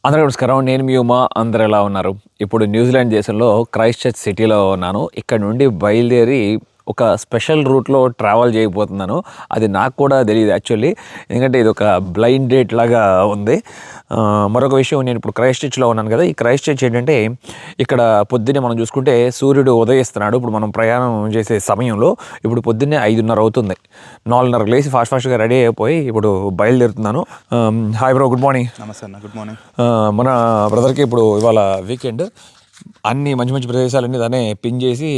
అందరికీ నమస్కారం. నేను మీ ఉమా. అందరు ఎలా ఉన్నారు? ఇప్పుడు న్యూజిలాండ్ దేశంలో క్రైస్ట్ చర్చ్ సిటీలో ఉన్నాను. ఇక్కడ నుండి బయలుదేరి ఒక స్పెషల్ రూట్లో ట్రావెల్ చేయబోతున్నాను. అది నాకు కూడా తెలియదు యాక్చువల్లీ, ఎందుకంటే ఇది ఒక బ్లైండ్ డేట్ లాగా ఉంది. మరొక విషయం, నేను ఇప్పుడు క్రైస్ట్ చర్చ్లో ఉన్నాను కదా. ఈ క్రైస్ట్ చర్చ్ ఏంటంటే, ఇక్కడ పొద్దున్నే మనం చూసుకుంటే సూర్యుడు ఉదయిస్తున్నాడు. ఇప్పుడు మనం ప్రయాణం చేసే సమయంలో ఇప్పుడు పొద్దున్నే 5:30 అవుతుంది. 4:30 లేచి ఫాస్ట్గా రెడీ అయిపోయి ఇప్పుడు బయలుదేరుతున్నాను. Hi bro, good morning. నమస్తే అన్న, గుడ్ మార్నింగ్. మన బ్రదర్కి ఇప్పుడు ఇవాళ వీకెండ్ అన్ని మంచి మంచి ప్రదేశాలన్నీ దాన్ని పిన్ చేసి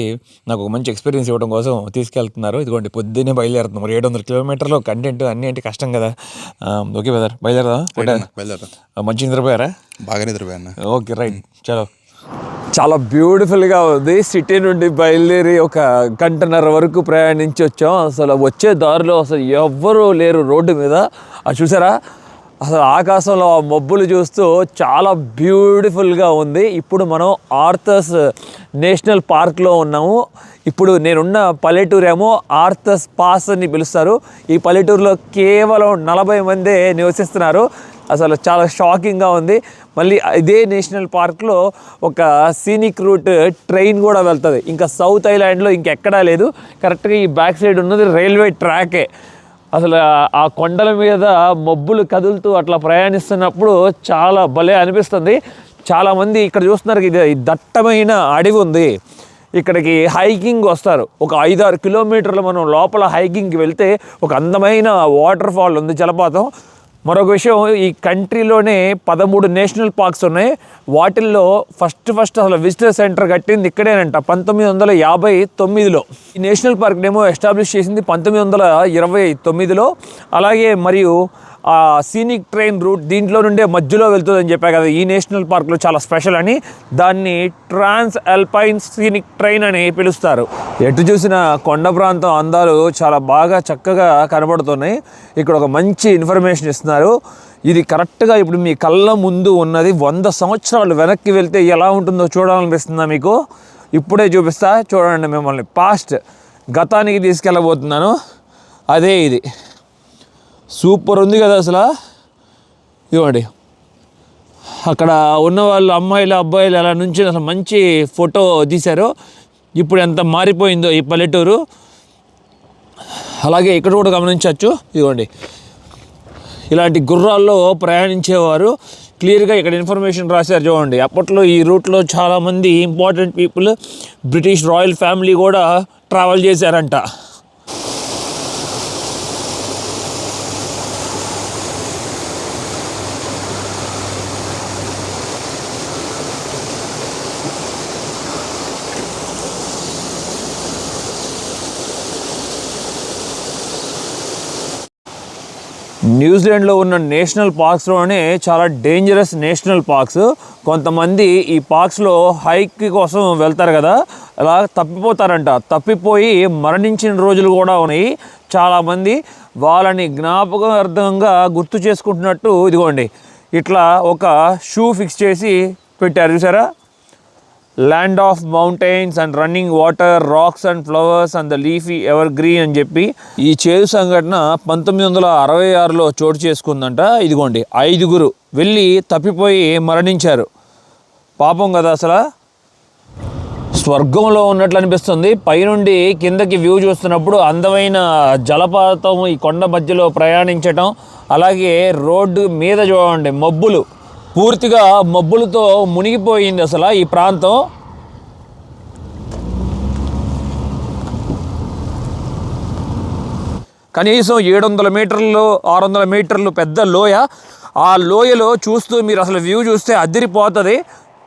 నాకు ఒక మంచి ఎక్స్పీరియన్స్ ఇవ్వడం కోసం తీసుకెళ్తున్నారు. ఇదిగోండి పొద్దున్నే బయలుదేరుతున్నాం. 700 కిలోమీటర్లు కంటెంట్ అన్నీ అంటే కష్టం కదా. ఓకే బ్రదర్, బయలుదేరదా? మంచి నిద్రపోయారా? బాగా నిద్రపోయాను. Okay, right. చలో. చాలా బ్యూటిఫుల్గా ఉంది. సిటీ నుండి బయలుదేరి ఒక గంటన్నర వరకు ప్రయాణించి వచ్చాం. అసలు వచ్చే దారిలో అసలు ఎవ్వరూ లేరు రోడ్డు మీద. అది చూసారా, అసలు ఆకాశంలో ఆ మబ్బులు చూస్తూ చాలా బ్యూటిఫుల్గా ఉంది. ఇప్పుడు మనం ఆర్థర్స్ నేషనల్ పార్క్లో ఉన్నాము. ఇప్పుడు నేనున్న పల్లెటూరు ఏమో ఆర్థర్స్ పాస్ అని పిలుస్తారు. ఈ పల్లెటూరులో కేవలం 40 మందే నివసిస్తున్నారు. అసలు చాలా షాకింగ్గా ఉంది. మళ్ళీ ఇదే నేషనల్ పార్క్లో ఒక సీనిక్ రూట్ ట్రైన్ కూడా వెళ్తుంది. ఇంకా సౌత్ ఐలాండ్లో ఇంకెక్కడా లేదు. కరెక్ట్గా ఈ బ్యాక్ సైడ్ ఉన్నది రైల్వే ట్రాకే. అసలు ఆ కొండల మీద మబ్బులు కదులుతూ అట్లా ప్రయాణిస్తున్నప్పుడు చాలా భలే అనిపిస్తుంది. చాలామంది ఇక్కడ చూస్తున్నారు, ఇది దట్టమైన అడవి ఉంది. ఇక్కడికి హైకింగ్ వస్తారు. ఒక 5-6 కిలోమీటర్లు మనం లోపల హైకింగ్కి వెళ్తే ఒక అందమైన వాటర్ ఫాల్ ఉంది, జలపాతం. మరొక విషయం, ఈ కంట్రీలోనే 13 నేషనల్ పార్క్స్ ఉన్నాయి. వాటిల్లో ఫస్ట్ అసలు విజిటర్ సెంటర్ కట్టింది ఇక్కడేనంట 1959లో. ఈ నేషనల్ పార్క్నేమో ఎస్టాబ్లిష్ చేసింది 1929లో. అలాగే మరియు ఆ సీనిక్ ట్రైన్ రూట్ దీంట్లో నుండే మధ్యలో వెళ్తుందని చెప్పా కదా. ఈ నేషనల్ పార్క్లో చాలా స్పెషల్ అని, దాన్ని ట్రాన్స్ అల్పైన్ సీనిక్ ట్రైన్ అని పిలుస్తారు. ఎటు చూసిన కొండ ప్రాంతం అందాలు చాలా బాగా చక్కగా కనబడుతున్నాయి. ఇక్కడ ఒక మంచి ఇన్ఫర్మేషన్ ఇస్తున్నారు. ఇది కరెక్ట్గా ఇప్పుడు మీ కళ్ళ ముందు ఉన్నది. 100 సంవత్సరాలు వెనక్కి వెళ్తే ఎలా ఉంటుందో చూడాలనిపిస్తుందా మీకు? ఇప్పుడే చూపిస్తా చూడండి. మిమ్మల్ని పాస్ట్ గతానికి తీసుకెళ్ళబోతున్నాను. అదే ఇది. సూపర్ ఉంది కదా అసలు. ఇవ్వండి, అక్కడ ఉన్న వాళ్ళు అమ్మాయిలు అబ్బాయిలు అలా నుంచి అసలు మంచి ఫోటో తీశారు. ఇప్పుడు ఎంత మారిపోయిందో ఈ పల్లెటూరు. అలాగే ఇక్కడ కూడా గమనించవచ్చు. ఇదిగోండి, ఇలాంటి గుర్రాల్లో ప్రయాణించేవారు. క్లియర్గా ఇక్కడ ఇన్ఫర్మేషన్ రాశారు చూడండి. అప్పట్లో ఈ రూట్లో చాలామంది important people, British royal family కూడా ట్రావెల్ చేశారంట. న్యూజిలాండ్లో ఉన్న నేషనల్ పార్క్స్లోనే చాలా డేంజరస్ నేషనల్ పార్క్స్. కొంతమంది ఈ పార్క్స్లో హైక్ కోసం వెళ్తారు కదా, అలా తప్పిపోతారంట. తప్పిపోయి మరణించిన రోజులు కూడా ఉన్నాయి. చాలామంది వాళ్ళని జ్ఞాపకార్థంగా గుర్తు చేసుకుంటున్నట్టు ఇదిగోండి ఇట్లా ఒక షూ ఫిక్స్ చేసి పెట్టారు చూసారా. Land of mountains and running water, racks and flowers and the leafy ever green అని చెప్పి. ఈ చేదు సంఘటన 1966లో చోటు చేసుకుందంట. ఇదిగోండి 5గురు వెళ్ళి తప్పిపోయి మరణించారు. పాపం కదా అసలు. స్వర్గంలో ఉన్నట్లు అనిపిస్తుంది. పైనుండి కిందకి వ్యూ చూస్తున్నప్పుడు అందమైన జలపాతం, ఈ కొండ మధ్యలో ప్రయాణించటం. అలాగే రోడ్డు మీద చూడండి మబ్బులు, పూర్తిగా మబ్బులతో మునిగిపోయింది అసలు ఈ ప్రాంతం. కనీసం 700 మీటర్లు 600 మీటర్లు పెద్ద లోయ. ఆ లోయలో చూస్తూ మీరు అసలు వ్యూ చూస్తే అదిరిపోతుంది.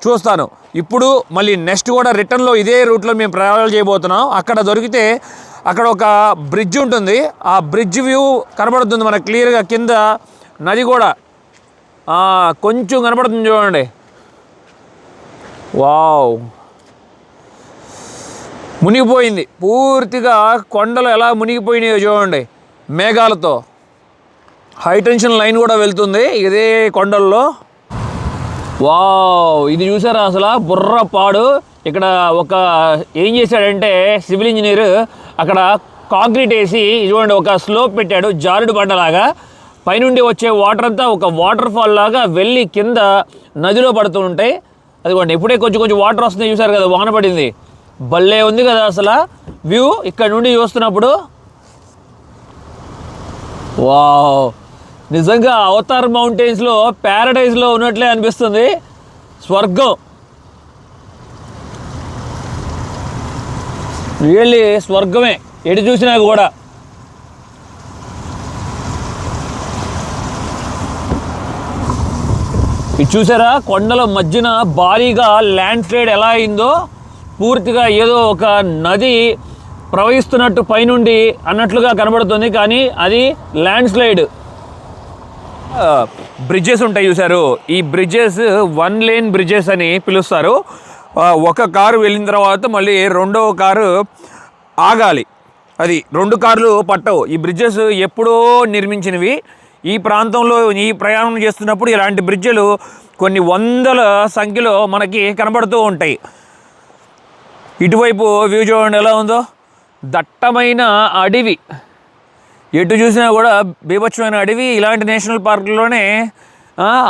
చూస్తాను ఇప్పుడు. మళ్ళీ నెక్స్ట్ కూడా రిటర్న్లో ఇదే రూట్లో మేము ట్రావెల్ చేయబోతున్నాం. అక్కడ దొరికితే అక్కడ ఒక బ్రిడ్జ్ ఉంటుంది. ఆ బ్రిడ్జ్ వ్యూ కనబడుతుంది మనకు క్లియర్గా. కింద నది కూడా కొంచెం కనపడుతుంది చూడండి. వావ్, మునిగిపోయింది పూర్తిగా. కొండలు ఎలా మునిగిపోయినాయో చూడండి మేఘాలతో. హై టెన్షన్ లైన్ కూడా వెళ్తుంది ఇదే కొండల్లో. వావ్, ఇది చూసారా అసలు బుర్రపాడు. ఇక్కడ ఒక ఏం చేశాడంటే సివిల్ ఇంజనీర్ అక్కడ కాంక్రీట్ వేసి చూడండి ఒక స్లోప్ పెట్టాడు, జారుడు బండలాగా. పైనుండి వచ్చే వాటర్ అంతా ఒక వాటర్ ఫాల్ లాగా వెళ్ళి కింద నదిలో పడుతూ ఉంటాయి. అదిగోండి ఇప్పుడే కొంచెం కొంచెం వాటర్ వస్తుంది, చూసారు కదా, వాన పడింది. భలే ఉంది కదా అసలు వ్యూ ఇక్కడ నుండి చూస్తున్నప్పుడు. వావ్, నిజంగా అవతార్ మౌంటైన్స్లో ప్యారడైజ్లో ఉన్నట్లే అనిపిస్తుంది. స్వర్గం, రియల్లీ స్వర్గమే ఎటు చూసినా కూడా. ఇది చూసారా, కొండల మధ్యన భారీగా ల్యాండ్ స్లైడ్ ఎలా అయిందో, పూర్తిగా ఏదో ఒక నది ప్రవహిస్తున్నట్టు పైనుండి అన్నట్లుగా కనబడుతుంది, కానీ అది ల్యాండ్ స్లైడ్. బ్రిడ్జెస్ ఉంటాయి చూసారు, ఈ బ్రిడ్జెస్ 1 లేన్ బ్రిడ్జెస్ అని పిలుస్తారు. ఒక కారు వెళ్ళిన తర్వాత మళ్ళీ రెండవ కారు ఆగాలి, అది 2 కార్లు పట్టవు. ఈ బ్రిడ్జెస్ ఎప్పుడో నిర్మించినవి. ఈ ప్రాంతంలో ఈ ప్రయాణం చేస్తున్నప్పుడు ఇలాంటి బ్రిడ్జెలు కొన్ని వందల సంఖ్యలో మనకి కనబడుతూ ఉంటాయి. ఇటువైపు వ్యూ చూడండి ఎలా ఉందో, దట్టమైన అడవి, ఎటు చూసినా కూడా బీభత్సమైన అడవి. ఇలాంటి నేషనల్ పార్కుల్లోనే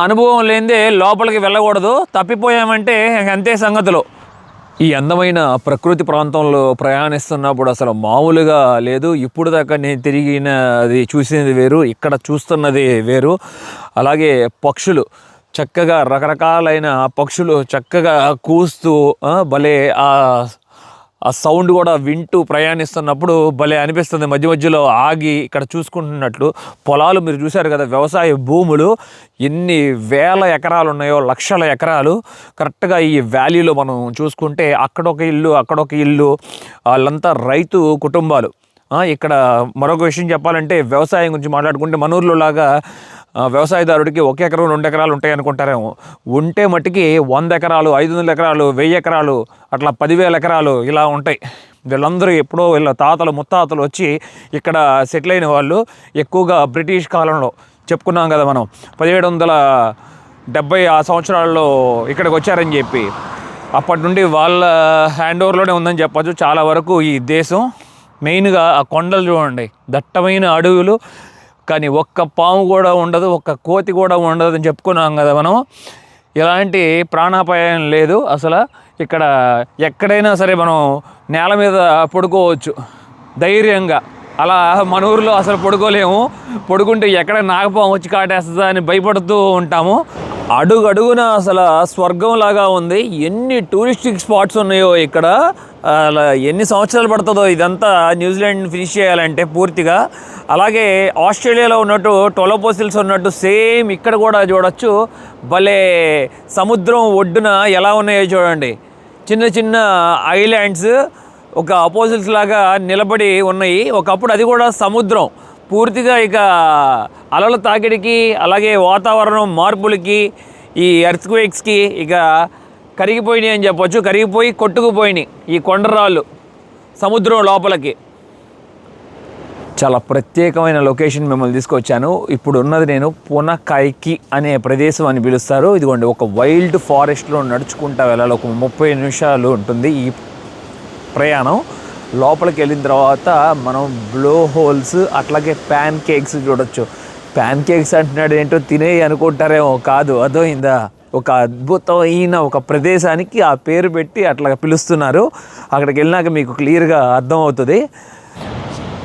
అనుభవం లేనిదే లోపలికి వెళ్ళకూడదు, తప్పిపోయామంటే అంతే సంగతులు. ఈ అందమైన ప్రకృతి ప్రాంతంలో ప్రయాణిస్తున్నప్పుడు అసలు మామూలుగా లేదు. ఇప్పుడు దాకా నేను తిరిగినది చూసినది వేరు, ఇక్కడ చూస్తున్నది వేరు. అలాగే పక్షులు చక్కగా, రకరకాలైన పక్షులు చక్కగా కూస్తూ భలే ఆ సౌండ్ కూడా వింటూ ప్రయాణిస్తున్నప్పుడు భలే అనిపిస్తుంది. మధ్య మధ్యలో ఆగి ఇక్కడ చూసుకుంటున్నట్లు. పొలాలు మీరు చూశారు కదా, వ్యవసాయ భూములు ఎన్ని వేల ఎకరాలు ఉన్నాయో, లక్షల ఎకరాలు. కరెక్ట్గా ఈ వ్యాలీలో మనం చూసుకుంటే అక్కడొక ఇల్లు, అక్కడొక ఇల్లు, వాళ్ళంతా రైతు కుటుంబాలు. ఇక్కడ మరొక విషయం చెప్పాలంటే, వ్యవసాయం గురించి మాట్లాడుకుంటే మన ఊర్లో లాగా వ్యవసాయదారుడికి 1 ఎకరం 2 ఎకరాలు ఉంటాయి అనుకుంటారేమో. ఉంటే మట్టికి 100 ఎకరాలు, 500 ఎకరాలు, 1000 ఎకరాలు, అట్లా 10,000 ఎకరాలు ఇలా ఉంటాయి. వీళ్ళందరూ ఎప్పుడో వీళ్ళ తాతలు ముత్తాతలు వచ్చి ఇక్కడ సెటిల్ అయిన వాళ్ళు. ఎక్కువగా బ్రిటిష్ కాలంలో చెప్పుకున్నాం కదా మనం, 1770 ఆ సంవత్సరాల్లో ఇక్కడికి వచ్చారని చెప్పి. అప్పటి నుండి వాళ్ళ హ్యాండ్ ఓవర్లోనే ఉందని చెప్పచ్చు చాలా వరకు ఈ దేశం. మెయిన్గా ఆ కొండలు చూడండి, దట్టమైన అడవులు, కానీ ఒక్క పాము కూడా ఉండదు, ఒక్క కోతి కూడా ఉండదు అని చెప్పుకున్నాం కదా మనం. ఎలాంటి ప్రాణాపాయం లేదు అసలు. ఇక్కడ ఎక్కడైనా సరే మనం నేల మీద పడుకోవచ్చు ధైర్యంగా. అలా మన ఊరిలో అసలు పడుకోలేము. పడుకుంటే ఎక్కడ నాగపాము వచ్చి కాటేస్తుందా అని భయపడుతూ ఉంటాము. అడుగడుగున అసలు స్వర్గంలాగా ఉంది. ఎన్ని టూరిస్టిక్ స్పాట్స్ ఉన్నాయో ఇక్కడ. అలా ఎన్ని సంవత్సరాలు పడుతుందో ఇదంతా న్యూజిలాండ్ ఫినిష్ చేయాలంటే పూర్తిగా. అలాగే ఆస్ట్రేలియాలో ఉన్నట్టు టొలోపోసిల్స్ ఉన్నట్టు సేమ్ ఇక్కడ కూడా చూడొచ్చు. భలే సముద్రం ఒడ్డున ఎలా ఉన్నాయో చూడండి, చిన్న చిన్న ఐలాండ్స్ ఒక అపోజిల్స్ లాగా నిలబడి ఉన్నాయి. ఒకప్పుడు అది కూడా సముద్రం పూర్తిగా. ఇక అలల తాకిడికి, అలాగే వాతావరణం మార్పులకి, ఈ ఎర్త్క్వేక్స్కి ఇక కరిగిపోయినాయి అని చెప్పొచ్చు. కరిగిపోయి కొట్టుకుపోయినాయి ఈ కొండరాళ్ళు సముద్రం లోపలికి. చాలా ప్రత్యేకమైన లొకేషన్ మిమ్మల్ని తీసుకొచ్చాను. ఇప్పుడు ఉన్నది నేను పునకైకి అనే ప్రదేశం అని పిలుస్తారు. ఇదిగోండి, ఒక వైల్డ్ ఫారెస్ట్లో నడుచుకుంటా వెళ్ళాలి. ఒక 30 నిమిషాలు ఉంటుంది ఈ ప్రయాణం. లోపలికి వెళ్ళిన తర్వాత మనం బ్లో హోల్స్, అట్లాగే ప్యాన్ కేక్స్ చూడొచ్చు. ప్యాన్ కేక్స్ అంటున్నాడు ఏంటో తినేయి అనుకుంటారేమో, కాదు, అర్థమైందా? ఒక అద్భుతమైన ఒక ప్రదేశానికి ఆ పేరు పెట్టి అట్లా పిలుస్తున్నారు. అక్కడికి వెళ్ళినాక మీకు క్లియర్గా అర్థమవుతుంది.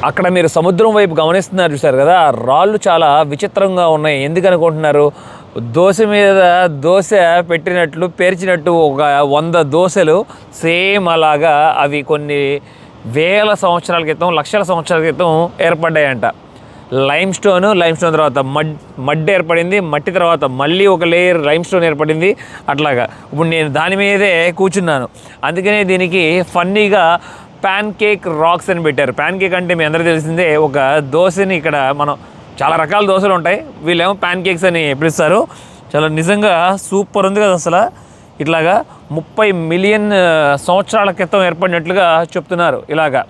అక్కడ మీరు సముద్రం వైపు గమనిస్తున్నారు చూసారు కదా, ఆ రాళ్ళు చాలా విచిత్రంగా ఉన్నాయి. ఎందుకు అనుకుంటున్నారు? దోశ మీద దోశ పెట్టినట్లు పేర్చినట్టు ఒక 100 దోశలు సేమ్ అలాగా అవి కొన్ని వేల సంవత్సరాల క్రితం, లక్షల సంవత్సరాల క్రితం ఏర్పడ్డాయంట. లైమ్ స్టోన్ తర్వాత మడ్ ఏర్పడింది, మట్టి తర్వాత మళ్ళీ ఒక లేయర్ లైమ్ స్టోన్ ఏర్పడింది. అట్లాగా ఇప్పుడు నేను దాని మీదే కూర్చున్నాను. అందుకనే దీనికి ఫన్నీగా ప్యాన్ కేక్ రాక్స్ అని పెట్టారు. ప్యాన్ కేక్ అంటే మీ అందరికీ తెలిసిందే, ఒక దోశని ఇక్కడ మనం చాలా రకాల దోశలు ఉంటాయి, వీళ్ళేమో ప్యాన్ కేక్స్ అని పిలుస్తారు. చాలా నిజంగా సూపర్ ఉంది కదా అసలు. ఇట్లాగా 30 మిలియన్ సంవత్సరాల క్రితం ఏర్పడినట్లుగా చెప్తున్నారు. ఇలాగా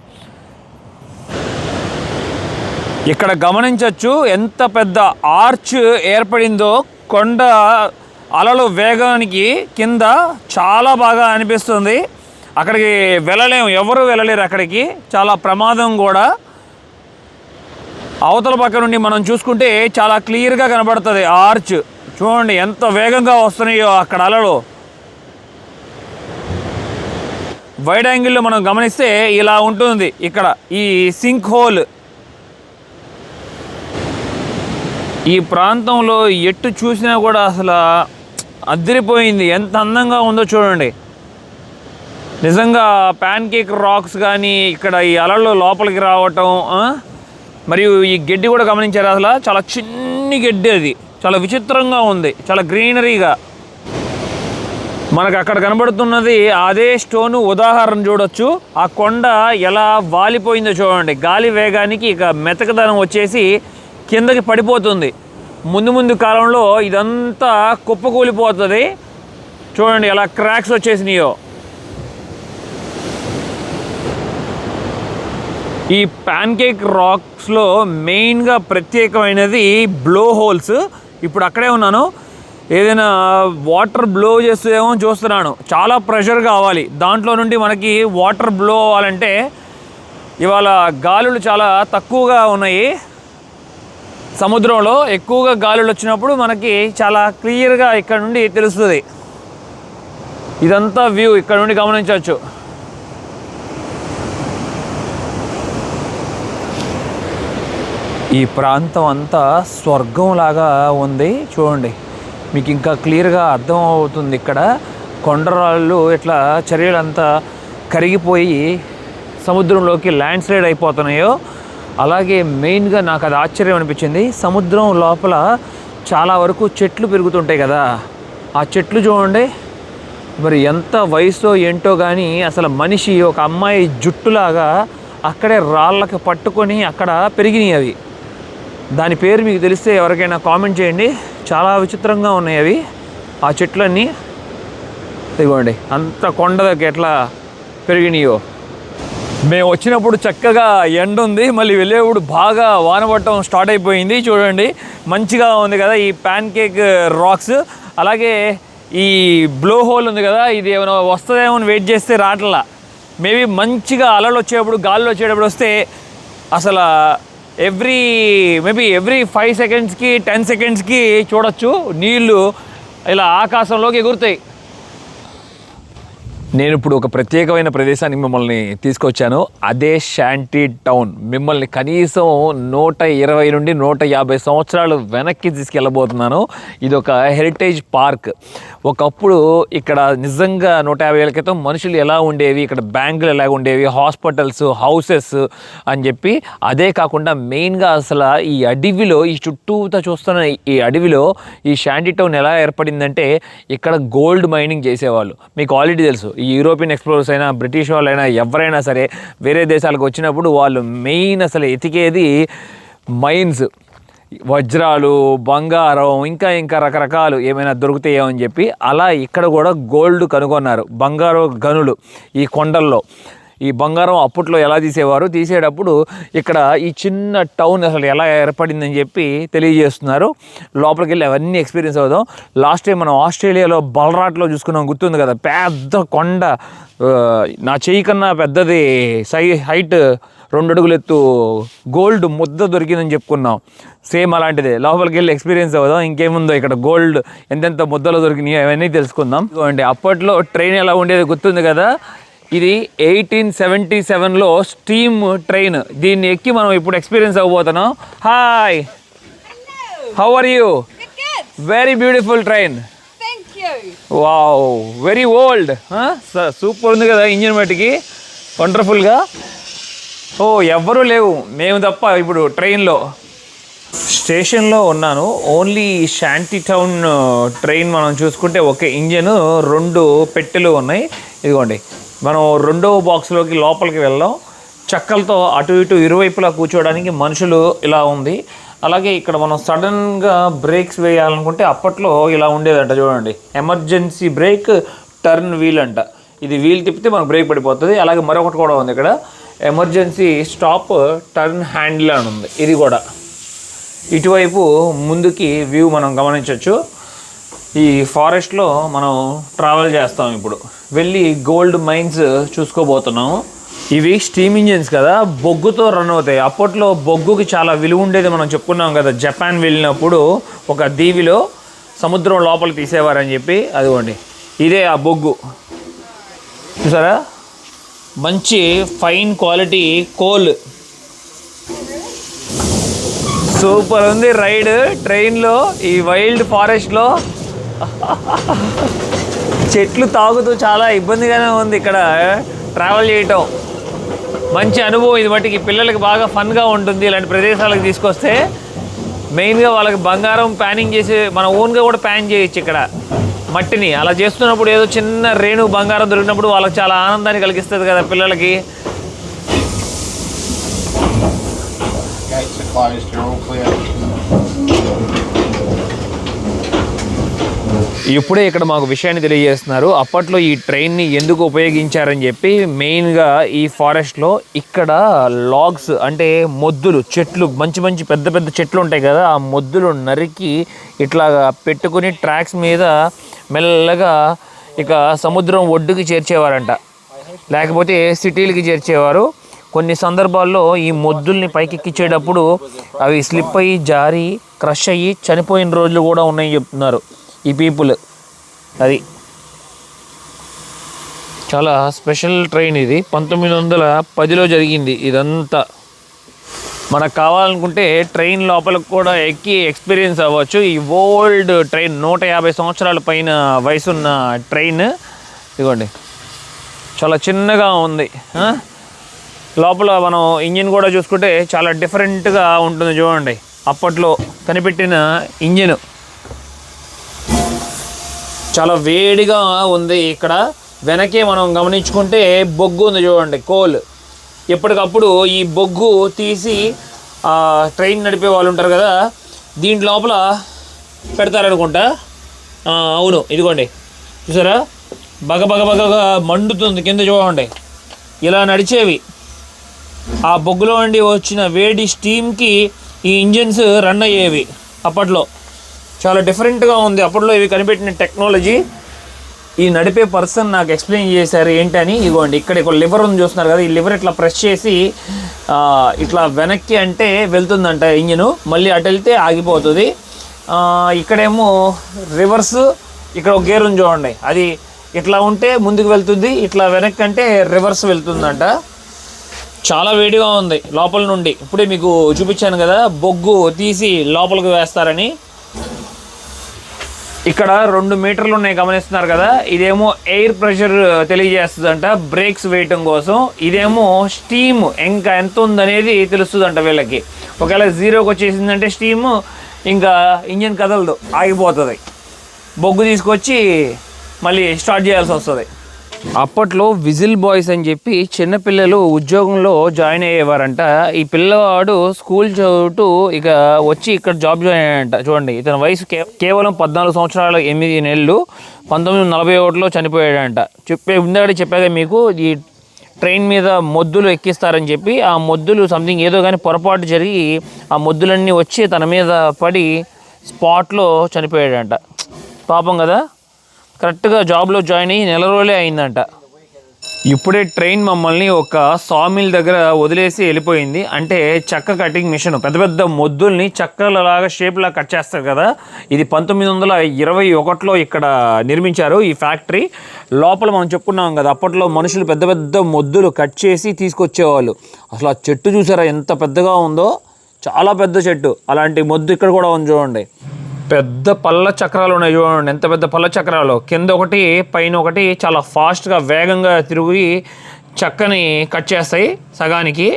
ఇక్కడ గమనించవచ్చు ఎంత పెద్ద ఆర్చ్ ఏర్పడిందో. కొండ అలలు వేగానికి కింద చాలా బాగా అనిపిస్తుంది. అక్కడికి వెళ్ళలేము, ఎవరు వెళ్ళలేరు అక్కడికి, చాలా ప్రమాదం కూడా. అవతల పక్క నుండి మనం చూసుకుంటే చాలా క్లియర్గా కనబడుతుంది ఆర్చ్. చూడండి ఎంత వేగంగా వస్తున్నాయో అక్కడ అలలు. వైడ్ యాంగిల్లో మనం గమనిస్తే ఇలా ఉంటుంది ఇక్కడ ఈ సింక్ హోల్. ఈ ప్రాంతంలో ఎటు చూసినా కూడా అసలు అదిరిపోయింది. ఎంత అందంగా ఉందో చూడండి. నిజంగా ప్యాన్ కేక్ రాక్స్ కానీ ఇక్కడ ఈ అలలు లోపలికి రావటం, మరియు ఈ గడ్డి కూడా గమనించారు. అసలు చాలా చిన్ని గడ్డి, అది చాలా విచిత్రంగా ఉంది, చాలా గ్రీనరీగా. మనకు అక్కడ కనబడుతున్నది అదే స్టోను ఉదాహరణ చూడొచ్చు. ఆ కొండ ఎలా వాలిపోయిందో చూడండి. గాలి వేగానికి ఇక మెతకదనం వచ్చేసి కిందకి పడిపోతుంది. ముందు కాలంలో ఇదంతా కుప్పకూలిపోతుంది. చూడండి ఎలా క్రాక్స్ వచ్చేసినాయో. ఈ ప్యాన్ కేక్ రాక్స్లో మెయిన్గా ప్రత్యేకమైనది బ్లో హోల్స్. ఇప్పుడు అక్కడే ఉన్నాను, ఏదైనా వాటర్ బ్లో చేస్తుందేమో చూస్తున్నాను. చాలా ప్రెషర్ కావాలి దాంట్లో నుండి. మనకి వాటర్ బ్లో అవ్వాలంటే ఇవాళ గాలులు చాలా తక్కువగా ఉన్నాయి. సముద్రంలో ఎక్కువగా గాలులు వచ్చినప్పుడు మనకి చాలా క్లియర్గా ఇక్కడ నుండి తెలుస్తుంది. ఇదంతా వ్యూ ఇక్కడ నుండి గమనించవచ్చు. ఈ ప్రాంతం అంతా స్వర్గంలాగా ఉంది. చూడండి మీకు ఇంకా క్లియర్గా అర్థం అవుతుంది. ఇక్కడ కొండరాళ్ళు ఇట్లా చర్యలంతా కరిగిపోయి సముద్రంలోకి ల్యాండ్ స్లైడ్ అయిపోతున్నాయో, అలాగే మెయిన్గా నాకు అది ఆశ్చర్యం అనిపించింది. సముద్రం లోపల చాలా వరకు చెట్లు పెరుగుతుంటాయి కదా, ఆ చెట్లు చూడండి మరి ఎంత వయసు ఏంటో కానీ అసలు మనిషి ఒక అమ్మాయి జుట్టులాగా అక్కడే రాళ్ళకి పట్టుకొని అక్కడ పెరిగినాయి అవి. దాని పేరు మీకు తెలిస్తే ఎవరికైనా కామెంట్ చేయండి. చాలా విచిత్రంగా ఉన్నాయి అవి, ఆ చెట్లన్నీ. ఇదిగోండి అంత కొండకి ఎట్లా పెరిగినాయో. మేము వచ్చినప్పుడు చక్కగా ఎండ ఉంది, మళ్ళీ వెళ్ళేప్పుడు బాగా వాన పడటం స్టార్ట్ అయిపోయింది. చూడండి మంచిగా ఉంది కదా ఈ ప్యాన్ కేక్ రాక్స్. అలాగే ఈ బ్లో హోల్ ఉంది కదా, ఇది ఏమైనా వస్తుందేమో అని వెయిట్ చేస్తే రావట్లా. మేబీ మంచిగా అలలు వచ్చేటప్పుడు, గాల్లో వచ్చేటప్పుడు వస్తే అసలు ఎవ్రీ 5 సెకండ్స్కి 10 సెకండ్స్కి చూడొచ్చు నీళ్ళు ఇలా ఆకాశంలోకి ఎగురుతాయి. నేను ఇప్పుడు ఒక ప్రత్యేకమైన ప్రదేశానికి మిమ్మల్ని తీసుకొచ్చాను. అదే షాంటీ టౌన్. మిమ్మల్ని కనీసం 120 నుండి 150 సంవత్సరాలు వెనక్కి తీసుకెళ్ళబోతున్నాను. ఇది ఒక హెరిటేజ్ పార్క్. ఒకప్పుడు ఇక్కడ నిజంగా 150 ఏళ్ళ క్రితం మనుషులు ఎలా ఉండేవి, ఇక్కడ బ్యాంకులు ఎలా ఉండేవి, హాస్పిటల్స్, హౌసెస్ అని చెప్పి. అదే కాకుండా మెయిన్గా అసలు ఈ అడవిలో, ఈ చుట్టూతా చూస్తున్న ఈ అడవిలో ఈ షాంటీ టౌన్ ఎలా ఏర్పడిందంటే ఇక్కడ గోల్డ్ మైనింగ్ చేసేవాళ్ళు. మీకు ఆల్రెడీ తెలుసు, ఈ యూరోపియన్ ఎక్స్ప్లోరర్స్ అయినా, బ్రిటిష్ వాళ్ళైనా, ఎవరైనా సరే వేరే దేశాలకు వచ్చినప్పుడు వాళ్ళు మెయిన్ అసలు ఎతికేది మైన్స్, వజ్రాలు, బంగారం, ఇంకా రకరకాలు ఏమైనా దొరుకుతాయో అని చెప్పి. అలా ఇక్కడ కూడా గోల్డ్ కనుగొన్నారు, బంగారు గనులు ఈ కొండల్లో. ఈ బంగారం అప్పట్లో ఎలా తీసేటప్పుడు ఇక్కడ ఈ చిన్న టౌన్ అసలు ఎలా ఏర్పడిందని చెప్పి తెలియజేస్తున్నారు. లోపలికి వెళ్ళి అవన్నీ ఎక్స్పీరియన్స్ అవుదాం. లాస్ట్ టైం మనం ఆస్ట్రేలియాలో బలరాట్లో చూసుకున్నాం, గుర్తుంది కదా, పెద్ద కొండ, నా చెయ్యి కన్నా పెద్దది, హైట్ 2 అడుగులు ఎత్తు గోల్డ్ ముద్ద దొరికిందని చెప్పుకున్నాం. సేమ్ అలాంటిదే. లోపలికి వెళ్ళి ఎక్స్పీరియన్స్ అవుదాం. ఇంకేముందో ఇక్కడ గోల్డ్ ఎంతెంత ముద్దలు దొరికినాయో అవన్నీ తెలుసుకుందాం. అంటే అప్పట్లో ట్రైన్ ఎలా ఉండేది గుర్తుంది కదా, ఇది 1877లో స్టీమ్ ట్రైన్. దీన్ని ఎక్కి మనం ఇప్పుడు ఎక్స్పీరియన్స్ అవ్వబోతున్నాం. Hi, how are you? Very beautiful train. Wow, very old. Super ఉంది కదా ఇంజిన్ మట్టికి, వండర్ఫుల్గా. ఓ ఎవ్వరూ లేవు, మేము తప్ప ఇప్పుడు ట్రైన్లో. స్టేషన్లో ఉన్నాను. ఓన్లీ షాంటీ టౌన్ ట్రైన్ మనం చూసుకుంటే ఒక ఇంజన్, 2 పెట్టెలు ఉన్నాయి. ఇదిగోండి మనం 2వ బాక్స్లోకి లోపలికి వెళ్దాం. చెక్కలతో అటు ఇటు ఇరువైపులా కూర్చోవడానికి మనుషులు ఇలా ఉంది. అలాగే ఇక్కడ మనం సడన్గా బ్రేక్స్ వేయాలనుకుంటే అప్పట్లో ఇలా ఉండేదంట. చూడండి, ఎమర్జెన్సీ బ్రేక్, టర్న్ వీల్ అంట. ఇది వీల్ తిప్పితే మనకు బ్రేక్ పడిపోతుంది. అలాగే మరొకటి కూడా ఉంది ఇక్కడ, ఎమర్జెన్సీ స్టాప్, టర్న్ హ్యాండిల్ అని ఉంది. ఇది కూడా ఇటువైపు ముందుకి వ్యూ మనం గమనించవచ్చు. ఈ ఫారెస్ట్లో మనం ట్రావెల్ చేస్తాం. ఇప్పుడు వెళ్ళి గోల్డ్ మైన్స్ చూసుకోబోతున్నాము. ఇవి స్టీమ్ ఇంజిన్స్ కదా, బొగ్గుతో రన్ అవుతాయి. అప్పట్లో బొగ్గుకి చాలా విలువ ఉండేది. మనం చెప్పుకున్నాం కదా, జపాన్ వెళ్ళినప్పుడు ఒక దీవిలో సముద్రం లోపల తీసేవారని చెప్పి. అదిగోండి, ఇదే ఆ బొగ్గు చూసారా, మంచి ఫైన్ క్వాలిటీ కోల్. సూపర్ ఉంది రైడ్ ట్రైన్లో, ఈ వైల్డ్ ఫారెస్ట్లో. చెట్లు తాగుతూ చాలా ఇబ్బందిగానే ఉంది ఇక్కడ ట్రావెల్ చేయటం. మంచి అనుభవం ఇది. మట్టికి పిల్లలకి బాగా ఫన్గా ఉంటుంది ఇలాంటి ప్రదేశాలకు తీసుకొస్తే. మెయిన్గా వాళ్ళకి బంగారం ప్యానింగ్ చేసి మన ఓన్గా కూడా ప్యాన్ చేయొచ్చు ఇక్కడ మట్టిని. అలా చేస్తున్నప్పుడు ఏదో చిన్న రేణు బంగారం దొరికినప్పుడు వాళ్ళకి చాలా ఆనందాన్ని కలిగిస్తుంది కదా పిల్లలకి. ఇప్పుడే ఇక్కడ మాకు విషయాన్ని తెలియజేస్తున్నారు. అప్పట్లో ఈ ట్రైన్ని ఎందుకు ఉపయోగించారని చెప్పి. మెయిన్గా ఈ ఫారెస్ట్లో ఇక్కడ లాగ్స్ అంటే మొద్దులు, చెట్లు, మంచి మంచి పెద్ద పెద్ద చెట్లు ఉంటాయి కదా, ఆ మొద్దులు నరికి ఇట్లా పెట్టుకుని ట్రాక్స్ మీద మెల్లగా ఇక సముద్రం ఒడ్డుకి చేర్చేవారంట, లేకపోతే సిటీలకి చేర్చేవారు. కొన్ని సందర్భాల్లో ఈ మొద్దుల్ని పైకెక్కించేటప్పుడు అవి స్లిప్ అయ్యి జారి క్రష్ అయ్యి చనిపోయిన రోజులు కూడా ఉన్నాయని చెప్తున్నారు ఈ పీపుల్. అది చాలా స్పెషల్ ట్రైన్ ఇది. 1910లో జరిగింది ఇదంతా. మనకు కావాలనుకుంటే ట్రైన్ లోపలికి కూడా ఎక్కి ఎక్స్పీరియన్స్ అవ్వచ్చు. ఈ ఓల్డ్ ట్రైన్ 150 సంవత్సరాల పైన వయసున్న ట్రైన్. ఇదిగోండి, చాలా చిన్నగా ఉంది. లోపల మనం ఇంజిన్ కూడా చూసుకుంటే చాలా డిఫరెంట్గా ఉంటుంది చూడండి. అప్పట్లో కనిపెట్టిన ఇంజిన్. చాలా వేడిగా ఉంది ఇక్కడ. వెనకే మనం గమనించుకుంటే బొగ్గు ఉంది చూడండి, కోల్. ఎప్పటికప్పుడు ఈ బొగ్గు తీసి ట్రైన్ నడిపే వాళ్ళు ఉంటారు కదా, దీంట్ లోపల పెడతారనుకుంటా. అవును, ఇదిగోండి చూసారా, బగ బగ బగగా మండుతుంది కింద చూడండి. ఇలా నడిచేవి. ఆ బొగ్గులో నుండి వచ్చిన వేడి స్టీమ్కి ఈ ఇంజిన్స్ రన్ అయ్యేవి అప్పట్లో. చాలా డిఫరెంట్గా ఉంది అప్పట్లో ఇవి కనిపెట్టిన టెక్నాలజీ. ఈ నడిపే పర్సన్ నాకు ఎక్స్ప్లెయిన్ చేశారు ఏంటని. ఇదిగోండి, ఇక్కడ ఒక లివర్ ఉంది చూస్తున్నారు కదా, ఈ లివర్ ఇట్లా ప్రెస్ చేసి ఇట్లా వెనక్కి అంటే వెళ్తుందంట ఇంజిన్, మళ్ళీ అటు వెళ్తే ఆగిపోతుంది. ఇక్కడేమో రివర్స్, ఇక్కడ ఒక గేర్ ఉంది చూడండి, అది ఇట్లా ఉంటే ముందుకు వెళ్తుంది, ఇట్లా వెనక్కి అంటే రివర్స్ వెళ్తుందంట. చాలా వేడిగా ఉంది లోపల నుండి. ఇప్పుడే మీకు చూపించాను కదా, బొగ్గు తీసి లోపలికి వేస్తారని. ఇక్కడ 2 మీటర్లు ఉన్నాయి గమనిస్తున్నారు కదా. ఇదేమో ఎయిర్ ప్రెషర్ తెలియజేస్తుందంట బ్రేక్స్ వేయటం కోసం. ఇదేమో స్టీమ్ ఇంకా ఎంత ఉందనేది తెలుస్తుందంట వీళ్ళకి. ఒకవేళ 0కి వచ్చేసిందంటే స్టీమ్, ఇంకా ఇంజిన్ కదలదు, ఆగిపోతుంది. బొగ్గు తీసుకొచ్చి మళ్ళీ స్టార్ట్ చేయాల్సి వస్తుంది. అప్పట్లో విజిల్ బాయ్స్ అని చెప్పి చిన్నపిల్లలు ఉద్యోగంలో జాయిన్ అయ్యేవారంట. ఈ పిల్లవాడు స్కూల్ చదువుతూ ఇక వచ్చి ఇక్కడ జాబ్ జాయిన్ అయ్యాడంట. చూడండి, ఇతని వయసు కేవలం 14 సంవత్సరాల 8 నెలలు. 1941లో చనిపోయాడంట. చెప్పాక మీకు ఈ ట్రైన్ మీద మొద్దులు ఎక్కిస్తారని చెప్పి. ఆ మొద్దులు సంథింగ్ ఏదో కానీ పొరపాటు జరిగి ఆ మొద్దులన్నీ వచ్చి తన మీద పడి స్పాట్లో చనిపోయాడంట. పాపం కదా. కరెక్ట్గా జాబ్లో జాయిన్ అయ్యి నెల రోజులే అయిందంట. ఇప్పుడే ట్రైన్ మమ్మల్ని ఒక సామిల్ దగ్గర వదిలేసి వెళ్ళిపోయింది. అంటే చెక్క కటింగ్ మిషన్, పెద్ద పెద్ద మొద్దుల్ని చెక్కలలాగా షేప్లా కట్ చేస్తారు కదా. ఇది 1921లో ఇక్కడ నిర్మించారు ఈ ఫ్యాక్టరీ. లోపల మనం చెప్పుకున్నాం కదా, అప్పట్లో మనుషులు పెద్ద పెద్ద మొద్దులు కట్ చేసి తీసుకొచ్చేవాళ్ళు. అసలు ఆ చెట్టు చూసారా ఎంత పెద్దగా ఉందో, చాలా పెద్ద చెట్టు. అలాంటి మొద్దు ఇక్కడ కూడా ఉంది చూడండి. పెద్ద పళ్ళ చక్రాలు ఉన్నాయి చూడండి, ఎంత పెద్ద పళ్ళ చక్రాలు. కింద ఒకటి పైన ఒకటి చాలా ఫాస్ట్గా వేగంగా తిరిగి చెక్కని కట్ చేస్తాయి సగానికి.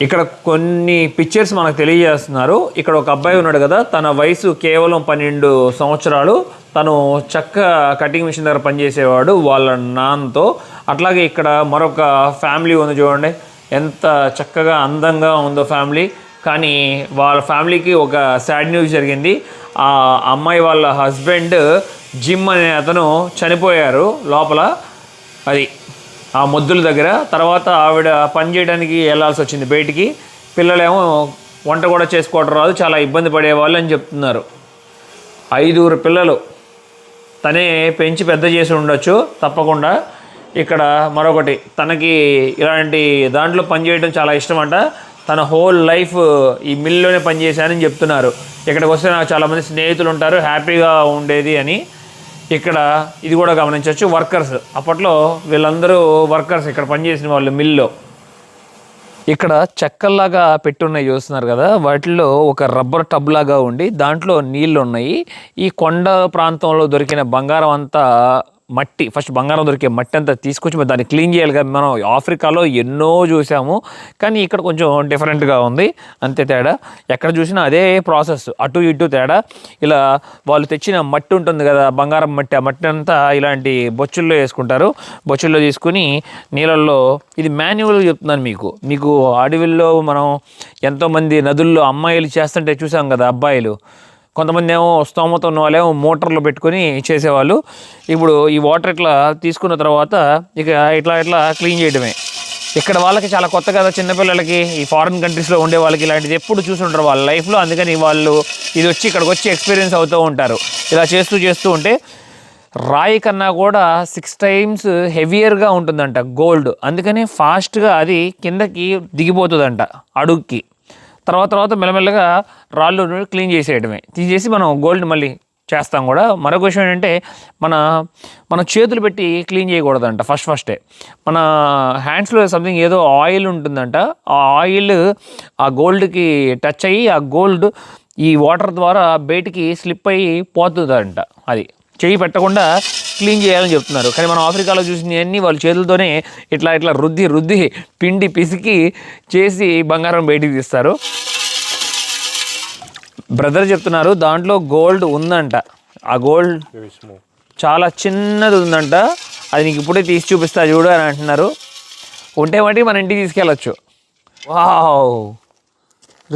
ఇక్కడ కొన్ని పిక్చర్స్ మనకు తెలియజేస్తున్నారు. ఇక్కడ ఒక అబ్బాయి ఉన్నాడు కదా, తన వయసు కేవలం 12 సంవత్సరాలు. తను చెక్క కటింగ్ మిషన్ దగ్గర పనిచేసేవాడు వాళ్ళ నాన్నతో. అట్లాగే ఇక్కడ మరొక ఫ్యామిలీ ఉంది చూడండి, ఎంత చక్కగా అందంగా ఉందో ఫ్యామిలీ. కానీ వాళ్ళ ఫ్యామిలీకి ఒక సాడ్ న్యూస్ జరిగింది. ఆ అమ్మాయి వాళ్ళ హస్బెండ్ జిమ్ అనే అతను చనిపోయారు లోపల, అది ఆ మొద్దుల దగ్గర. తర్వాత ఆవిడ పని చేయడానికి వెళ్ళాల్సి వచ్చింది బయటికి. పిల్లలేమో వంట కూడా చేసుకోవడం రాదు, చాలా ఇబ్బంది పడేవాళ్ళు అని చెప్తున్నారు. 5 పిల్లలు తనే పెంచి పెద్ద చేసి ఉండొచ్చు తప్పకుండా. ఇక్కడ మరొకటి, తనకి ఇలాంటి దాంట్లో పనిచేయడం చాలా ఇష్టం అంట. తన హోల్ లైఫ్ ఈ మిల్లోనే పనిచేశానని చెప్తున్నారు. ఇక్కడికి వస్తే నాకు చాలామంది స్నేహితులు ఉంటారు, హ్యాపీగా ఉండేది అని. ఇక్కడ ఇది కూడా గమనించవచ్చు, వర్కర్స్, అప్పట్లో వీళ్ళందరూ వర్కర్స్ ఇక్కడ పనిచేసిన వాళ్ళు మిల్లో. ఇక్కడ చెక్కల్లాగా పెట్టున్నాయి చూస్తున్నారు కదా, వాటిల్లో ఒక రబ్బర్ టబ్ లాగా ఉండి దాంట్లో నీళ్ళు ఉన్నాయి. ఈ కొండ ప్రాంతంలో దొరికిన బంగారం అంతా మట్టి, ఫస్ట్ బంగారం దొరికే మట్టి అంతా తీసుకొచ్చి దాన్ని క్లీన్ చేయాలి కదా. మనం ఆఫ్రికాలో ఎన్నో చూసాము, కానీ ఇక్కడ కొంచెం డిఫరెంట్గా ఉంది, అంతే తేడా. ఎక్కడ చూసినా అదే ప్రాసెస్, అటు ఇటు తేడా. ఇలా వాళ్ళు తెచ్చిన మట్టి ఉంటుంది కదా, బంగారం మట్టి, ఆ మట్టి అంతా ఇలాంటి బొచ్చుల్లో వేసుకుంటారు. బొచ్చుల్లో తీసుకుని నీళ్ళల్లో, ఇది మాన్యువల్గా చెప్తున్నాను మీకు అడవిల్లో మనం ఎంతోమంది నదుల్లో అమ్మాయిలు చేస్తుంటే చూసాం కదా, అబ్బాయిలు. కొంతమంది ఏమో స్తోమత ఉన్న వాళ్ళేమో మోటార్లు పెట్టుకొని చేసేవాళ్ళు. ఇప్పుడు ఈ వాటర్ ఇట్లా తీసుకున్న తర్వాత ఇక ఇట్లా క్లీన్ చేయడమే. ఇక్కడ వాళ్ళకి చాలా కొత్త కదా, చిన్నపిల్లలకి, ఈ ఫారిన్ కంట్రీస్లో ఉండే వాళ్ళకి ఇలాంటిది ఎప్పుడు చూసుంటారు వాళ్ళ లైఫ్లో. అందుకని వాళ్ళు ఇది వచ్చి ఇక్కడికి వచ్చి ఎక్స్పీరియన్స్ అవుతూ ఉంటారు. ఇలా చేస్తూ ఉంటే రాయి కన్నా కూడా 6 times హెవియర్గా ఉంటుందంట గోల్డ్. అందుకని ఫాస్ట్గా అది కిందకి దిగిపోతుందంట అడుగుకి. తర్వాత మెల్లమెల్లగా రాళ్ళు క్లీన్ చేసేయడమే, తీసేసి మనం గోల్డ్ మళ్ళీ చేస్తాం కూడా. మరొక విషయం ఏంటంటే మన చేతులు పెట్టి క్లీన్ చేయకూడదంట. ఫస్టే మన హ్యాండ్స్లో సంథింగ్ ఏదో ఆయిల్ ఉంటుందంట. ఆ ఆయిల్ ఆ గోల్డ్కి టచ్ అయ్యి ఆ గోల్డ్ ఈ వాటర్ ద్వారా బయటికి స్లిప్ అయ్యి పోతుందంట. అది చెయ్యి పెట్టకుండా క్లీన్ చేయాలని చెప్తున్నారు. కానీ మనం ఆఫ్రికాలో చూసినవన్నీ వాళ్ళు చేతులతోనే ఇట్లా రుద్ది పిండి పిసికి చేసి బంగారం బయటికి తీస్తారు. బ్రదర్ చెప్తున్నారు దాంట్లో గోల్డ్ ఉందంట. ఆ గోల్డ్ చాలా చిన్నది ఉందంట, అది నీకు ఇప్పుడే తీసి చూపిస్తా చూడు అని అంటున్నారు. ఉంటే మట్టి మన ఇంటికి తీసుకెళ్ళచ్చు. Wow,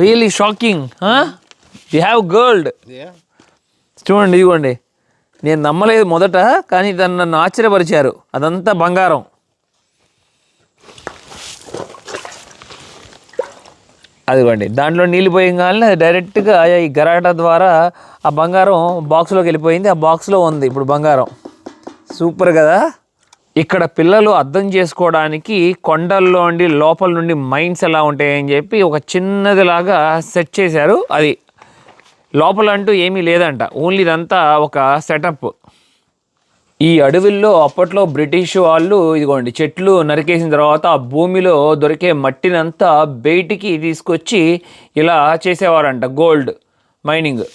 really shocking. You have gold. చూడండి, ఇదిగోండి. నేను నమ్మలేదు మొదట, కానీ దాన్ని నన్ను ఆశ్చర్యపరిచారు. అదంతా బంగారం. అదిగోండి, దాంట్లో నీళ్ళు పోయంగానే డైరెక్ట్గా ఈ గరాటా ద్వారా ఆ బంగారం బాక్స్లోకి వెళ్ళిపోయింది. ఆ బాక్స్లో ఉంది ఇప్పుడు బంగారం. సూపర్ కదా. ఇక్కడ పిల్లలు అర్థం చేసుకోవడానికి కొండల్లో నుండి లోపల నుండి మైన్స్ ఎలా ఉంటాయని చెప్పి ఒక చిన్నదిలాగా సెట్ చేశారు. అది లోపల అంటూ ఏమీ లేదంట, ఓన్లీ ఇదంతా ఒక సెటప్. ఈ అడవుల్లో అప్పట్లో బ్రిటిష్ వాళ్ళు ఇదిగోండి చెట్లు నరికేసిన తర్వాత ఆ భూమిలో దొరికే మట్టినంతా బయటికి తీసుకొచ్చి ఇలా చేసేవారంట గోల్డ్ మైనింగ్.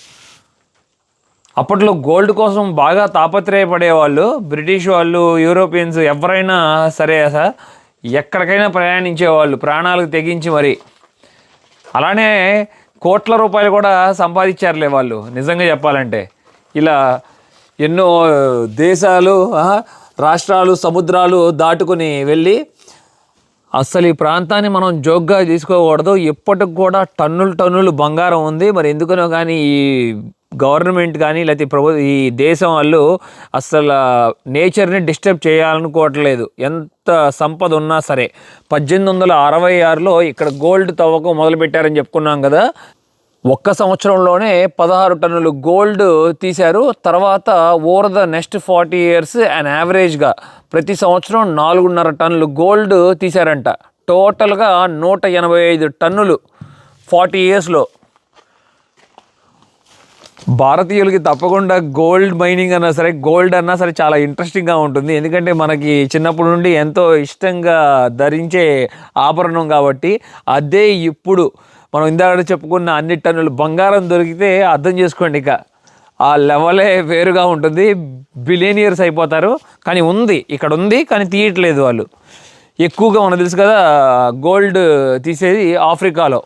అప్పట్లో గోల్డ్ కోసం బాగా తాపత్రయపడేవాళ్ళు బ్రిటిష్ వాళ్ళు, యూరోపియన్స్, ఎవరైనా సరే సార్ ఎక్కడికైనా ప్రయాణించేవాళ్ళు ప్రాణాలకు తెగించి మరి. అలానే కోట్ల రూపాయలు కూడా సంపాదించారులే వాళ్ళు నిజంగా చెప్పాలంటే. ఇలా ఎన్నో దేశాలు, రాష్ట్రాలు, సముద్రాలు దాటుకుని వెళ్ళి, అస్సలు ఈ ప్రాంతాన్ని మనం జోక్గా తీసుకోకూడదు. ఇప్పటికి కూడా టన్నులు బంగారం ఉంది. మరి ఎందుకనో కానీ ఈ గవర్నమెంట్ కానీ లేకపోతే ఈ దేశం వాళ్ళు అస్సలు నేచర్ని డిస్టర్బ్ చేయాలనుకోవట్లేదు, ఎంత సంపద ఉన్నా సరే. 1866లో ఇక్కడ గోల్డ్ తవ్వకం మొదలుపెట్టారని చెప్పుకున్నాం కదా. ఒక్క సంవత్సరంలోనే 16 టన్నులు గోల్డ్ తీశారు. తర్వాత over the next 40 years and యావరేజ్గా ప్రతి సంవత్సరం 4.5 టన్నులు గోల్డ్ తీశారంట. టోటల్గా 185 టన్నులు 40 yearsలో. భారతీయులకి తప్పకుండా గోల్డ్ మైనింగ్ అన్నా సరే, గోల్డ్ అన్నా సరే చాలా ఇంట్రెస్టింగ్గా ఉంటుంది. ఎందుకంటే మనకి చిన్నప్పటి నుండి ఎంతో ఇష్టంగా ధరించే ఆభరణం కాబట్టి. అదే ఇప్పుడు మనం ఇందాక చెప్పుకున్న అన్ని టన్నులు బంగారం దొరికితే అర్థం చేసుకోండి, ఇక ఆ లెవెలే వేరుగా ఉంటుంది. బిలియనియర్స్ అయిపోతారు. కానీ ఉంది, ఇక్కడ ఉంది, కానీ తీయట్లేదు వాళ్ళు. ఎక్కువగా మనకు తెలుసు కదా గోల్డ్ తీసేది ఆఫ్రికాలో.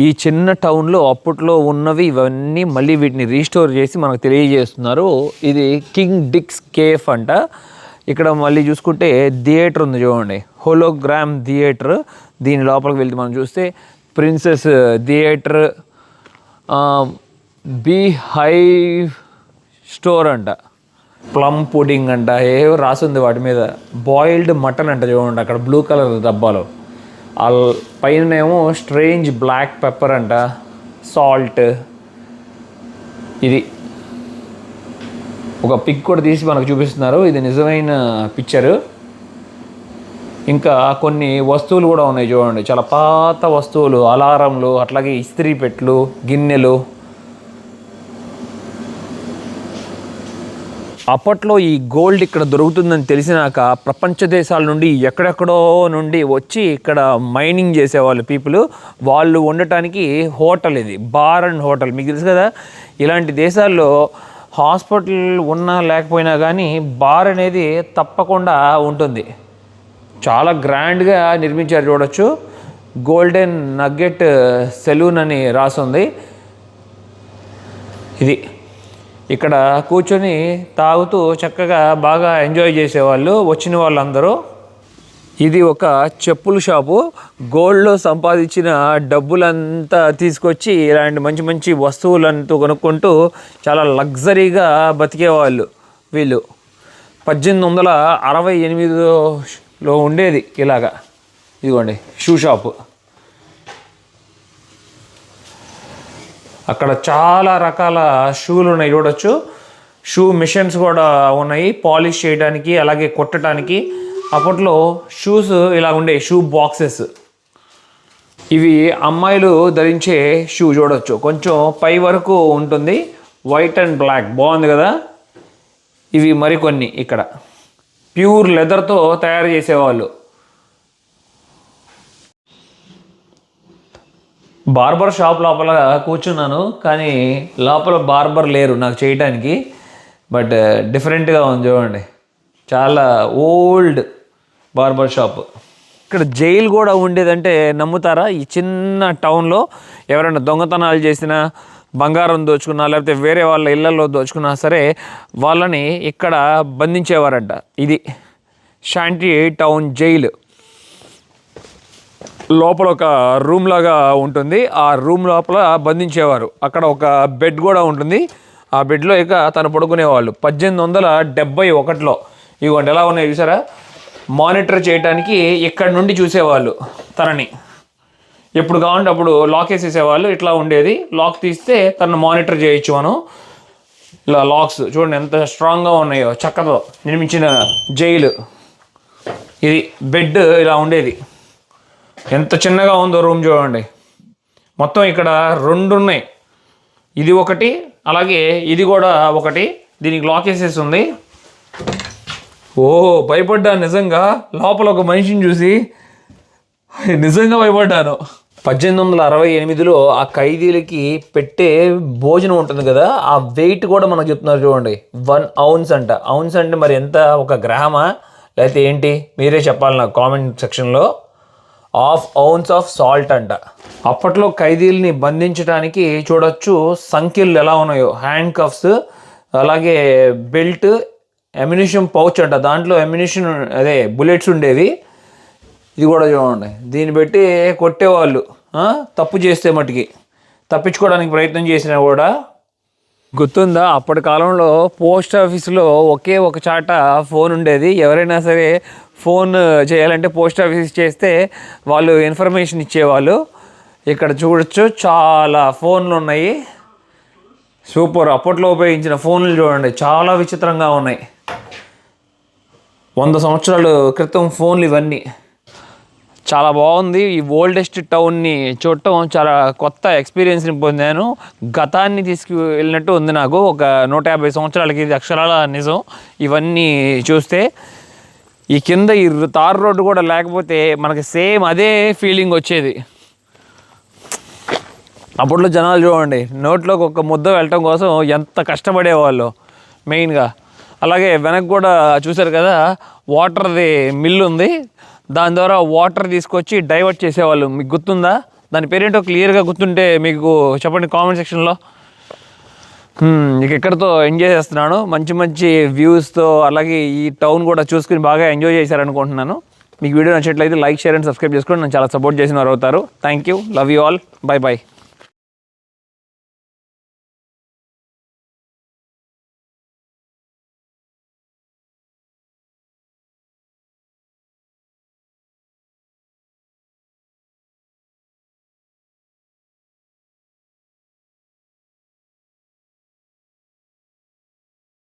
ఈ చిన్న టౌన్లో అప్పట్లో ఉన్నవి ఇవన్నీ మళ్ళీ వీటిని రీస్టోర్ చేసి మనకు తెలియజేస్తున్నారు. ఇది కింగ్ డిక్స్ కేఫ్ అంట. ఇక్కడ మళ్ళీ చూసుకుంటే థియేటర్ ఉంది చూడండి, హోలోగ్రామ్ థియేటర్. దీని లోపలికి వెళ్తే మనం చూస్తే Princess Theatre, B high store అంట, ప్లమ్ పుడింగ్ అంట, ఏవో రాసింది వాటి మీద. బాయిల్డ్ మటన్ అంట చూడండి అక్కడ బ్లూ కలర్ డబ్బాలో. పైననేమో స్ట్రేంజ్ బ్లాక్ పెప్పర్ అంట, సాల్ట్. ఇది ఒక పిక్ కూడా తీసి మనకు చూపిస్తున్నారు. ఇది నిజమైన పిక్చరు. ఇంకా కొన్ని వస్తువులు కూడా ఉన్నాయి చూడండి, చాలా పాత వస్తువులు, అలారంలు, అట్లాగే ఇస్త్రీ పెట్లు, గిన్నెలు. అప్పట్లో ఈ గోల్డ్ ఇక్కడ దొరుకుతుందని తెలిసినాక ప్రపంచ దేశాల నుండి ఎక్కడెక్కడో నుండి వచ్చి ఇక్కడ మైనింగ్ చేసేవాళ్ళు పీపుల్. వాళ్ళు ఉండటానికి హోటల్, ఇది బార్ అండ్ హోటల్. మీకు తెలుసు కదా, ఇలాంటి దేశాల్లో హాస్పిటల్ ఉన్నా లేకపోయినా కానీ బార్ అనేది తప్పకుండా ఉంటుంది. చాలా గ్రాండ్గా నిర్మించారు, చూడొచ్చు. గోల్డెన్ నగ్గెట్ సెలూన్ అని రాసుంది. ఇది ఇక్కడ కూర్చొని తాగుతూ చక్కగా బాగా ఎంజాయ్ చేసేవాళ్ళు వచ్చిన వాళ్ళందరూ. ఇది ఒక చెప్పుల షాపు. గోల్డ్లో సంపాదించిన డబ్బులంతా తీసుకొచ్చి ఇలాంటి మంచి మంచి వస్తువులంతా కొనుక్కుంటూ చాలా లగ్జరీగా బతికేవాళ్ళు వీళ్ళు. 1868లో ఉండేది ఇలాగా. ఇదిగోండి షూ షాపు. అక్కడ చాలా రకాల షూలు ఉన్నాయి, చూడొచ్చు. షూ మిషన్స్ కూడా ఉన్నాయి పాలిష్ చేయడానికి, అలాగే కొట్టడానికి. అప్పట్లో షూస్ ఇలా ఉండే షూ బాక్సెస్. ఇవి అమ్మాయిలు ధరించే షూ, చూడొచ్చు. కొంచెం పై వరకు ఉంటుంది, వైట్ అండ్ బ్లాక్, బాగుంది కదా. ఇవి మరికొన్ని ఇక్కడ ప్యూర్ లెదర్తో తయారు చేసేవాళ్ళు. బార్బర్ షాప్ లోపల కూర్చున్నాను, కానీ లోపల బార్బర్ లేరు నాకు చేయడానికి. బట్ డిఫరెంట్గా ఉంది చూడండి, చాలా ఓల్డ్ బార్బర్ షాప్. ఇక్కడ జైలు కూడా ఉండేదంటే నమ్ముతారా? ఈ చిన్న టౌన్లో ఎవరైనా దొంగతనాలు చేసినా, బంగారం దోచుకున్నా, లేకపోతే వేరే వాళ్ళ ఇళ్లలో దోచుకున్నా సరే వాళ్ళని ఇక్కడ బంధించేవారంట. ఇది షాంటీ టౌన్ జైలు. లోపల ఒక రూమ్ లాగా ఉంటుంది, ఆ రూమ్ లోపల బంధించేవారు. అక్కడ ఒక బెడ్ కూడా ఉంటుంది, ఆ బెడ్లో ఇక తను పడుకునేవాళ్ళు. 1871లో ఇవ్వండి ఎలా ఉన్నాయి చూసారా. మానిటర్ చేయడానికి ఇక్కడ నుండి చూసేవాళ్ళు తనని. ఎప్పుడు కావాలంటే అప్పుడు లాక్ వేసేసేవాళ్ళు. ఇట్లా ఉండేది, లాక్ తీస్తే తను మానిటర్ చేయొచ్చు మనం. ఇలా లాక్స్ చూడండి ఎంత స్ట్రాంగ్గా ఉన్నాయో, చెక్కతో నిర్మించిన జైలు. ఇది బెడ్ ఇలా ఉండేది, ఎంత చిన్నగా ఉందో రూమ్ చూడండి. మొత్తం ఇక్కడ 2 ఉన్నాయి, ఇది ఒకటి, అలాగే ఇది కూడా ఒకటి. దీనికి లాక్ వేసేసి ఉంది. ఓ భయపడ్డాను నిజంగా, లోపల ఒక మనిషిని చూసి నిజంగా భయపడ్డాను. 1868లో ఆ ఖైదీలకి పెట్టే భోజనం ఉంటుంది కదా, ఆ వెయిట్ కూడా మనకు చెప్తున్నారు చూడండి. 1 ounce అంట. ఔన్స్ అంటే మరి ఎంత, ఒక గ్రామా లేకపోతే ఏంటి మీరే చెప్పాలి నాకు కామెంట్ సెక్షన్లో. 1/2 ounce ఆఫ్ సాల్ట్ అంట. అప్పట్లో ఖైదీల్ని బంధించడానికి చూడొచ్చు సంఖ్యలు ఎలా ఉన్నాయో, హ్యాండ్ కఫ్స్, అలాగే బెల్ట్, అమ్యునిషన్ పౌచ్ అంట. దాంట్లో అమ్యునిషన్ అదే బుల్లెట్స్ ఉండేవి. ఇది కూడా చూడండి, దీన్ని పెట్టి కొట్టేవాళ్ళు తప్పు చేస్తే మట్టుకి. తప్పించుకోవడానికి ప్రయత్నం చేసినా కూడా. గుర్తుందా, అప్పటి కాలంలో పోస్ట్ ఆఫీస్లో ఒకే ఒక చాట ఫోన్ ఉండేది. ఎవరైనా సరే ఫోన్ చేయాలంటే పోస్ట్ ఆఫీస్ చేస్తే వాళ్ళు ఇన్ఫర్మేషన్ ఇచ్చేవాళ్ళు. ఇక్కడ చూడొచ్చు చాలా ఫోన్లు ఉన్నాయి, సూపర్. అప్పట్లో ఉపయోగించిన ఫోన్లు చూడండి, చాలా విచిత్రంగా ఉన్నాయి. 100 సంవత్సరాల క్రితం ఫోన్లు ఇవన్నీ. చాలా బాగుంది. ఈ ఓల్డెస్ట్ టౌన్ని చూడటం చాలా కొత్త ఎక్స్పీరియన్స్ని పొందాను. గతాన్ని తీసుకువెళ్ళినట్టు ఉంది నాకు. ఒక 150 సంవత్సరాలకి ఇది అక్షరాల నిజం. ఇవన్నీ చూస్తే ఈ కింద ఈ తార్ రోడ్డు కూడా లేకపోతే మనకి సేమ్ అదే ఫీలింగ్ వచ్చేది. అప్పట్లో జనాలు చూడండి, నోట్లోకి ఒక ముద్ద వెళ్ళటం కోసం ఎంత కష్టపడేవాళ్ళు మెయిన్గా. అలాగే వెనక్కి కూడా చూశారు కదా, వాటర్ది మిల్లు ఉంది. దాని ద్వారా వాటర్ తీసుకొచ్చి డైవర్ట్ చేసేవాళ్ళు. మీకు గుర్తుందా? దాని పేరేంటో క్లియర్గా గుర్తుంటే మీకు చెప్పండి కామెంట్ సెక్షన్లో. ఇక ఎక్కడితో ఎంజాయ్ చేస్తున్నాను, మంచి మంచి వ్యూస్తో. అలాగే ఈ టౌన్ కూడా చూసుకుని బాగా ఎంజాయ్ చేశారనుకుంటున్నాను. మీకు వీడియో నచ్చినట్లయితే లైక్, షేర్ అండ్ సబ్స్క్రైబ్ చేసుకోండి. నన్ను చాలా సపోర్ట్ చేసిన వారు అవుతారు. Thank you, love you all, bye bye.